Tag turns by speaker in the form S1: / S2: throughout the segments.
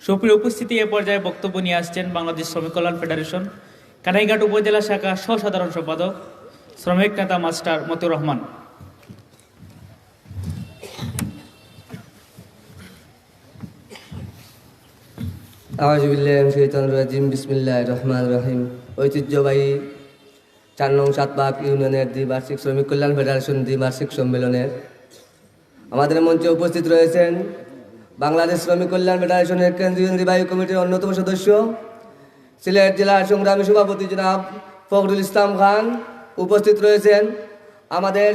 S1: সুপ্রিয় উপস্থিতি, এ পর্যায়ে বক্তব্য নিয়ে আসছেন বাংলাদেশ শ্রমিক কল্যাণ ফেডারেশন কানাইঘাট উপজেলা শাখা সহ-সাধারণ সম্পাদক শ্রমিক নেতা মাস্টার মতিউর রহমান।
S2: বিসমিল্লাহির রহমানির রহিম। ঐতিহ্যবাহী ৪ নং সাতবাগ ইউনিয়নের দ্বিবার্ষিক শ্রমিক কল্যাণ ফেডারেশন দ্বিবার্ষিক সম্মেলনের আমাদের মঞ্চে উপস্থিত রয়েছেন বাংলাদেশ শ্রমিক কল্যাণ ফেডারেশনের কেন্দ্রীয় নির্বাহী কমিটির অন্যতম সদস্য, সিলেট জেলার সংগ্রামী সভাপতি জনাব ফখরুল ইসলাম খান। উপস্থিত রয়েছেন আমাদের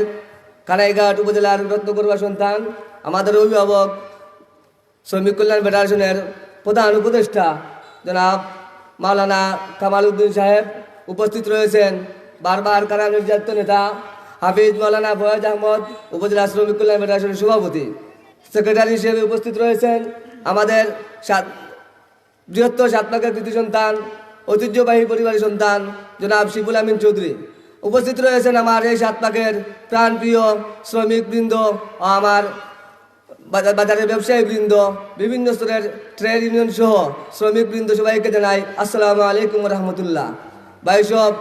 S2: কানাইঘাট উপজেলার রত্নকরবা সন্তান, আমাদের অভিভাবক, শ্রমিক কল্যাণ ফেডারেশনের প্রধান উপদেষ্টা জনাব মাওলানা কামাল উদ্দিন সাহেব। উপস্থিত রয়েছেন বারবার কারা নির্যাতিত নেতা হাফিজ মাওলানা ফয়েজ আহমদ, উপজেলা শ্রমিক কল্যাণ ফেডারেশনের সভাপতি। সেক্রেটারি হিসেবে উপস্থিত রয়েছেন আমাদের বৃহত্তর সাতবাগের কৃতি সন্তান, ঐতিহ্যবাহী পরিবারের সন্তান জনাব শিবুল আমিন চৌধুরী। উপস্থিত রয়েছেন আমার এই সাতবাগের প্রাণপ্রিয় শ্রমিকবৃন্দ ও আমার বাজারের ব্যবসায়ী বৃন্দ, বিভিন্ন স্তরের ট্রেড ইউনিয়ন সহ শ্রমিকবৃন্দ, সবাইকে জানাই আসসালামু আলাইকুম রহমতুল্লাহ। ভাই সব,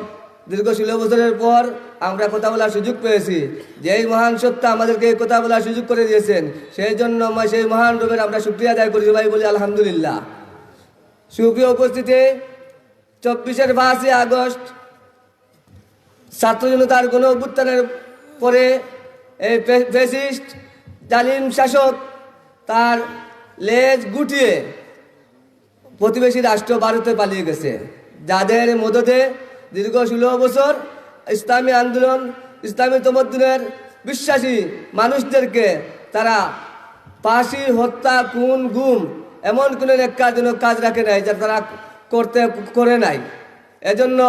S2: দীর্ঘ 16 বছরের পর আমরা কথা বলার সুযোগ পেয়েছি। যেই মহান সত্তা আমাদেরকে কথা বলার সুযোগ করে দিয়েছেন, সেই জন্য সেই মহান রূপের আমরা শুকরিয়া আদায় করি, সবাই বলি আলহামদুলিল্লাহ। সুপ্রিয় উপস্থিতি, 24 আগস্ট ছাত্র জনতার গণ অভ্যুত্থানের পরে এই ফ্যাসিস্ট জালিম শাসক তার লেজ গুটিয়ে প্রতিবেশী রাষ্ট্র ভারতে পালিয়ে গেছে, যাদের মদদে দীর্ঘ 16 বছর ইসলামী আন্দোলন, ইসলামী তমদ্দুনের বিশ্বাসী মানুষদেরকে তারা ফাঁসি, হত্যা, খুন, গুম এমন কোনো ন্যাক্কারজনক কাজ রাখে নাই, যা তারা করে নাই। এজন্য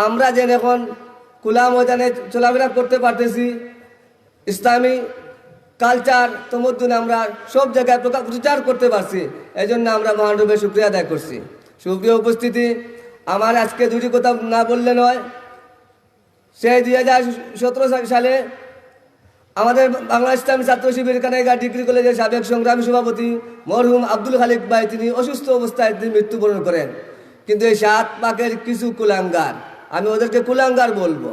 S2: আমরা যেন এখন খোলা ময়দানে চলাফেরা করতে পারতেছি, ইসলামী কালচার তমদ্দুন আমরা সব জায়গায় প্রচার করতে পারছি, এজন্য আমরা মহানরূপে শুকরিয়া আদায় করছি। সুপ্রিয় উপস্থিতি, আমার আজকে দুটি কথা না বললে নয়। সেই 2017 সালে আমাদের বাংলা ইসলামী ছাত্র শিবির কানাইঘাট ডিগ্রি কলেজের সাবেক সংগ্রামী সভাপতি মরহুম আব্দুল খালিক ভাই, তিনি অসুস্থ অবস্থায় তিনি মৃত্যুবরণ করেন। কিন্তু এই সাতবাগের কিছু কুলাঙ্গার, আমি ওদেরকে কুলাঙ্গার বলবো,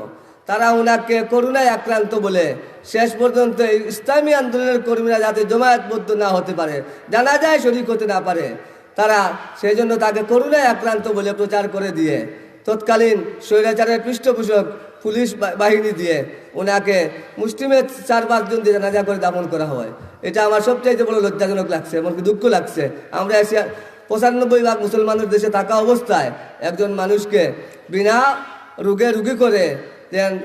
S2: তারা ওনাকে করুণায় আক্রান্ত বলে শেষ পর্যন্ত ইসলামী আন্দোলনের কর্মীরা যাতে জমায়েতবদ্ধ না হতে পারে, জানা যায় শরীক হতে না পারে, তারা সেই জন্য তাকে করুণায় আক্রান্ত বলে প্রচার করে দিয়ে তৎকালীন স্বৈরাচারের পৃষ্ঠপোষক পুলিশ বাহিনী দিয়ে ওনাকে মুসলিমের 4-5 জন দিয়ে জানাজা করে দাফন করা হয়। এটা আমার সবচাইতে বড় লজ্জাজনক লাগছে, এমনকি দুঃখ লাগছে। আমরা 95% মুসলমানের দেশে থাকা অবস্থায় একজন মানুষকে বিনা রুগী করে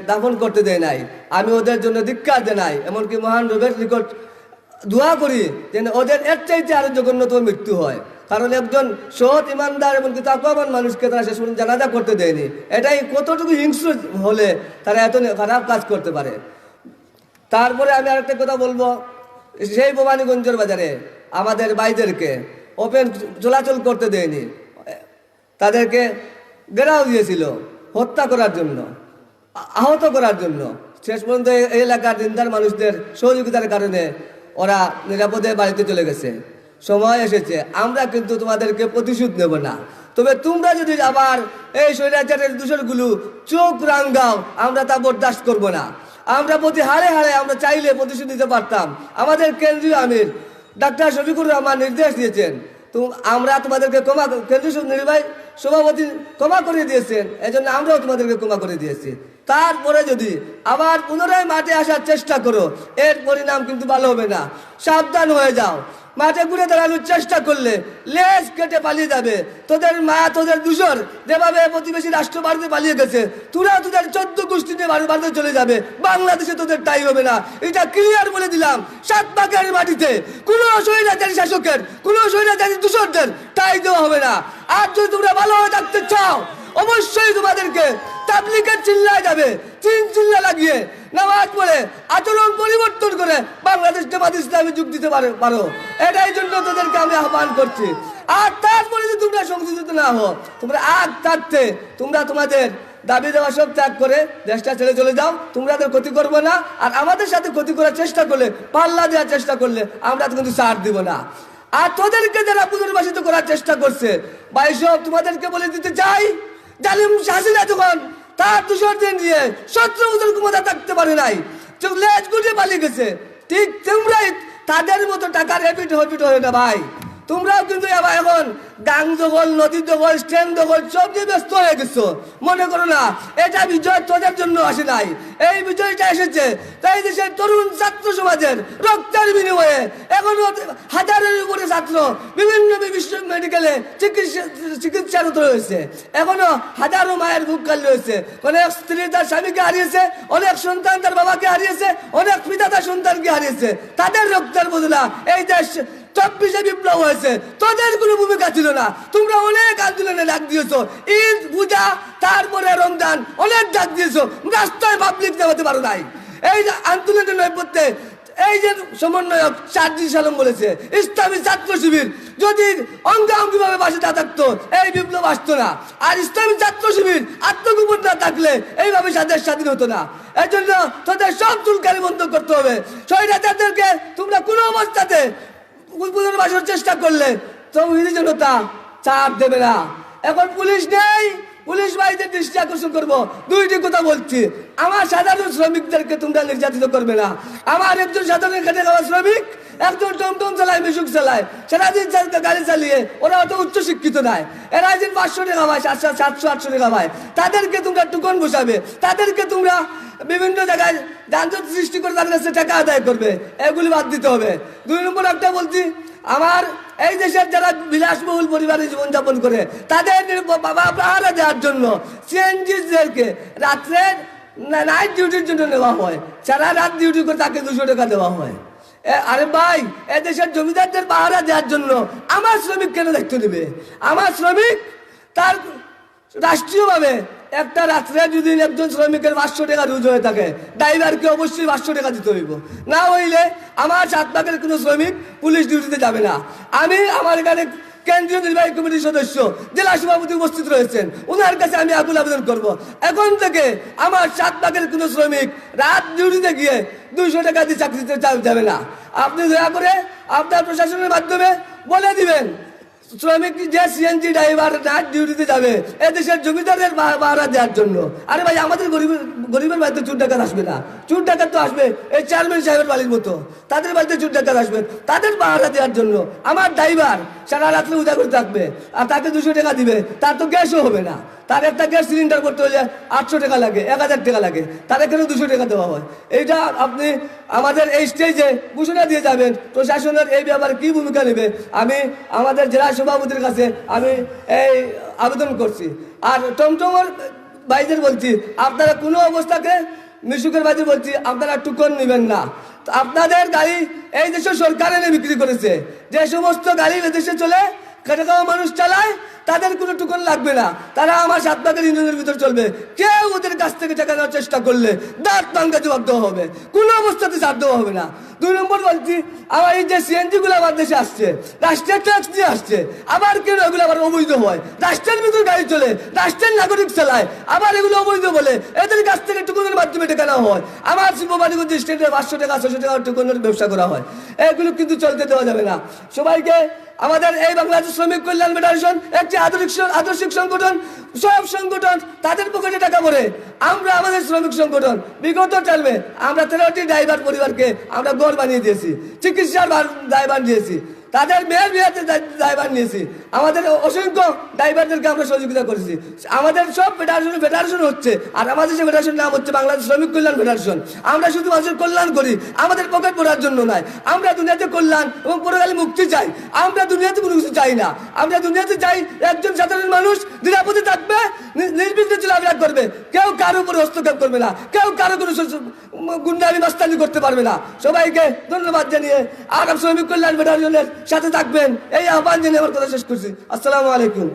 S2: দাফন করতে দেয় নাই। আমি ওদের জন্য ধিক্কার জানাই, এমনকি মহান রবের নিকট দোয়া করি যেন ওদের এর চাইতে আরো জঘন্যতম মৃত্যু হয়। কারণ একজন সৎ ইমানদার এমনকি তাকওয়াবান মানুষকে তারা শেষ পর্যন্ত জানাজা করতে দেয়নি। এটাই কতটুকু হিংস্র হলে তারা এত খারাপ কাজ করতে পারে। তারপরে আমি আরেকটা কথা বলবো, সেই ভবানীগঞ্জের বাজারে আমাদের ভাইদেরকে ওপেন চলাচল করতে দেয়নি, তাদেরকে ঘেরাও দিয়েছিল হত্যা করার জন্য, আহত করার জন্য। শেষ পর্যন্ত এই এলাকার দিনদার মানুষদের সহযোগিতার কারণে ওরা নিরাপদে বাড়িতে চলে গেছে। সময় এসেছে, আমরা কিন্তু তোমাদেরকে প্রতিশোধ নেব না। তবে তোমরা যদি আবার এই স্বৈরাচারের দূষণগুলো চোখ রাঙ্গাও, আমরা তা বরদাস্ত করব না। আমরা প্রতি হাড়ে আমরা চাইলে প্রতিশোধ নিতে পারতাম। আমাদের কেন্দ্রীয় আমির ডাক্তার শফিকুর রহমান নির্দেশ দিয়েছেন, তো আমরা তোমাদেরকে কেন্দ্রীয় নির্বাহী সভাপতি ক্ষমা করে দিয়েছেন, এজন্য আমরাও তোমাদেরকে ক্ষমা করে দিয়েছি। তারপরে যদি আবার পুনরায় মাঠে আসার চেষ্টা করো, এর পরিণাম কিন্তু ভালো হবে না। সাবধান হয়ে যাও। মাঠে ঘুরে দাঁড়ানোর চেষ্টা করলে লেজ কেটে পালিয়ে যাবে। তোদের মা, তোদের দূষর যেভাবে প্রতিবেশী রাষ্ট্র ভারতে পালিয়ে গেছে, তোরা তোদের 14 গোষ্ঠী নিয়ে ভারতে চলে যাবে। বাংলাদেশে তোদের টাই হবে না, এটা ক্লিয়ার বলে দিলাম। সাতবাগের মাটিতে কোনো স্বৈরাচারী শাসকের, কোনো স্বৈরাচারী দূষরদের টাই দেওয়া হবে না। আর যদি তোমরা ভালোভাবে থাকতে চাও, অবশ্যই তোমাদেরকে তাবলীগের চিল্লায় যাবে, চিল্লা লাগিয়ে নামাজ পড়ে আচরণ পরিবর্তন করে বাংলাদেশ জামাত ইসলামী যোগ দিতে পারো। এটাই জন্য তোদেরকে আমি আহ্বান করছি। আর তারপরে যদি তোমরা সংশোধিত না হো, তোমরা আগ থাকতে তোমরা তোমাদের দাবি দেওয়া সব ত্যাগ করে দেশটা ছেড়ে চলে যাও। তোমরা ক্ষতি করবো না, আর আমাদের সাথে ক্ষতি করার চেষ্টা করলে, পাল্লা দেওয়ার চেষ্টা করলে আমরা তো কিন্তু ছাড় দিব না। আর তোদেরকে যারা পুনর্বাসিত করার চেষ্টা করছে ভাই সব তোমাদেরকে বলে দিতে চাই, জালিম হাসিনা যখন তার 200 দিন দিয়ে 17 বছর ক্ষমতা থাকতে পারে নাই, লেজ গুটিয়ে পালিয়ে গেছে, ঠিক তোমরাই তাদের মতো টাকার হ্যাবিট হয় না ভাই। তোমরাও কিন্তু এবার এখন গাং দখল, নদী দখল, স্ট্যান্ড দখল সব দিয়ে ব্যস্ত হয়ে গেছো। মনে করো না এটা বিজয় তোদের জন্য আসে নাই, এই বিজয়টা এসেছে তাই দেশের তরুণ ছাত্র সমাজের রক্তের বিনিময়ে। এখনো হাজারের উপরে ছাত্র বিভিন্ন বিশ্ব মেডিকেলে চিকিৎসারত রয়েছে, এখনো হাজারো মায়ের বুক খালি রয়েছে। অনেক স্ত্রী তার স্বামীকে হারিয়েছে, অনেক সন্তান তার বাবাকে হারিয়েছে, অনেক পিতা তার সন্তানকে হারিয়েছে। তাদের রক্তের বদলা এই দেশ 24 বিপ্লব হয়েছে, তোদের কোনো ভূমিকা ছিল না। তোমরা অনেক আন্দোলনে ডাক দিয়েছো, ঈদ পূজা তারপরে রমজান অনেক ডাক দিয়েছো, রাস্তায় পাবলিক দেওয়াতে পারো নাই। এই যে আন্দোলনের নৈপথ্যে এই যে সমন্বয়ক সার্জিস সালাম বলেছে ইসলামী ছাত্র শিবির যদি অঙ্গাঙ্গিভাবে পাশে না থাকতো এই বিপ্লব আসতো না। আর ইসলামী ছাত্র শিবির আত্মগোপন না থাকলে এইভাবে দেশ স্বাধীন হতো না। এই জন্য তোদের সব চুলকানি বন্ধ করতে হবে। স্বৈরাচারদেরকে তোমরা কোনো অবস্থাতে পুনর্বাসনের চেষ্টা করলে তৌহিদি জনতা চাপ দেবে না। এখন পুলিশ নেই, পুলিশ ভাইদের দৃষ্টি আকর্ষণ করবো। দুইটি কথা বলছি, আমার সাধারণ শ্রমিকদেরকে তোমরা নির্যাতিত করবে না। আমার একজন সাধারণ খেটে খাওয়া শ্রমিক, একজন টমটম চালায়, মিশুক চালায়, সারাদিন গাড়ি চালিয়ে, ওরা অত উচ্চ শিক্ষিত নয়, এরা দিন 500 টাকা পায়, 700-800 টাকা পায়। তাদেরকে তোমরা টুকন বসাবে, তাদেরকে তোমরা বিভিন্ন জায়গায় যানজট সৃষ্টি করে তাদের কাছে টাকা আদায় করবে, এগুলি বাদ দিতে হবে। 2 নম্বর একটা বলছি, আমার এই দেশের যারা বিলাসবহুল পরিবারে জীবনযাপন করে তাদের বাবা পাহারা দেওয়ার জন্য সিএনজিদেরকে রাত্রে নাইট ডিউটির জন্য নেওয়া হয়, সারা রাত ডিউটি করে তাকে 200 টাকা দেওয়া হয়। আরে ভাই, এ দেশের জমিদারদের পাহারা দেওয়ার জন্য আমার শ্রমিক কেন দায়িত্ব নেবে? আমার শ্রমিক তার রাষ্ট্রীয়ভাবে একটা রাত্রে যদি একজন শ্রমিকের 500 টাকা রোজ হয়ে থাকে, ড্রাইভারকে অবশ্যই 500 টাকা দিতে হইব, না হইলে আমার 7 ভাগের কোনো শ্রমিক পুলিশ ডিউটিতে যাবে না। আমি আমার এখানে কেন্দ্রীয় নির্বাহী কমিটির সদস্য জেলা সভাপতি উপস্থিত রয়েছেন, ওনার কাছে আমি আকুল আবেদন করব, এখন থেকে আমার 7 ভাগের কোনো শ্রমিক রাত ডিউটিতে গিয়ে 200 টাকা দিয়ে চাকরিতে যাবে না। আপনি দয়া করে আপনার প্রশাসনের মাধ্যমে বলে দিবেন শ্রমিক যে সিএনজি ড্রাইভার নাইট ডিউটিতে যাবে এদেশের জমিদারের পাহারা দেওয়ার জন্য। আরে ভাই, আমাদের গরিবের বাড়িতে চুর ডাকাত আসবে না, চুর ডাকাত তো আসবে এই চেয়ারম্যান সাহেবের বাড়ির মতো, তাদের বাড়িতে চুর ডাকাত আসবে তাদের পাহারা দেওয়ার জন্য। আমার ড্রাইভার সারা রাত্রে উদা করে থাকবে আর তাকে 200 টাকা দিবে, তার তো গ্যাসও হবে না। তার একটা গ্যাস সিলিন্ডার করতে হলে 800 টাকা লাগে, 1000 টাকা লাগে, তার এখানে 200 টাকা দেওয়া হয়। এইটা আপনি আমাদের এই স্টেজে ঘোষণা দিয়ে যাবেন, প্রশাসনের এই ব্যাপারে কি ভূমিকা নেবে আমি আমাদের জেলা সভাপতির কাছে আমি এই আবেদন করছি। আর টমটমের ভাইদের বলছি, আপনারা কোনো অবস্থাতে মিশুকের ভাইদের বলছি আপনারা টুকন নেবেন না। আপনাদের গাড়ি এই দেশের সরকার এনে বিক্রি করেছে, যে সমস্ত গাড়ি এদেশে চলে খেটে খাওয়া মানুষ চালায় তাদের কোনো টুকন লাগবে না, তারা আমার 7 ভাগের ইঞ্জিনের ভিতর চলবে। কেউ ওদের কাছ থেকে টাকা নেওয়ার চেষ্টা করলে দাঁত ভাঙা জবাব দেওয়া হবে, কোনো অবস্থাতে ছাড় দেওয়া হবে না। 2 নম্বর বলছি, আমার এই যে সিএনজি গুলো আমার দেশে আসছে রাষ্ট্রের ট্যাক্স দিয়ে আসছে, আবার কেন এগুলো আবার অবৈধ হয়? রাষ্ট্রের ভিতর গাড়ি চলে, রাষ্ট্রের নাগরিক চালায়, আবার এগুলো অবৈধ বলে এদের কাছ থেকে টুকনের মাধ্যমে টাকা নেওয়া হয়। আমার শিল্পবাড়িগঞ্জ স্টেটে 500 টাকা 600 টাকা টুকনের ব্যবসা করা হয়, এগুলো কিন্তু চলতে দেওয়া যাবে না। সবাইকে আমাদের এই বাংলাদেশ শ্রমিক কল্যাণ ফেডারেশন একটি আদর্শিক সংগঠন, সব সংগঠন তাদের পকেটে টাকা ভরে আমরা আমাদের শ্রমিক সংগঠন বিগত টার্মে আমরা 13টি ড্রাইভার পরিবারকে আমরা ঘর বানিয়ে দিয়েছি, চিকিৎসার ড্রাইভার দিয়েছি, তাদের মেয়ের বিয়েতে ড্রাইভার নিয়েছি, আমাদের অসংখ্য ড্রাইভারদেরকে আমরা সহযোগিতা করেছি। আমাদের সব ফেডারেশন হচ্ছে, আর আমাদের যে ফেডারেশন নাম হচ্ছে বাংলাদেশ শ্রমিক কল্যাণ ফেডারেশন। আমরা শুধু মানুষের কল্যাণ করি, আমাদের পকেট পড়ার জন্য নয়। আমরা দুনিয়াতে কল্যাণ এবং পরকালে মুক্তি চাই, আমরা দুনিয়াতে কোনো কিছু চাই না। আমরা দুনিয়াতে চাই একজন সাধারণ মানুষ নিরাপদে থাকবে, নির্বিঘ্নে চলাফেরা করবে, কেউ কারো উপরে হস্তক্ষেপ করবে না, কেউ কারো কোনো গুন্ডামি মাস্তানি করতে পারবে না। সবাইকে ধন্যবাদ জানিয়ে আর শ্রমিক কল্যাণ ফেডারেশনের সাথে থাকবেন এই আহ্বান জানিয়ে আমার কথা শেষ করছি। আসসালামু আলাইকুম।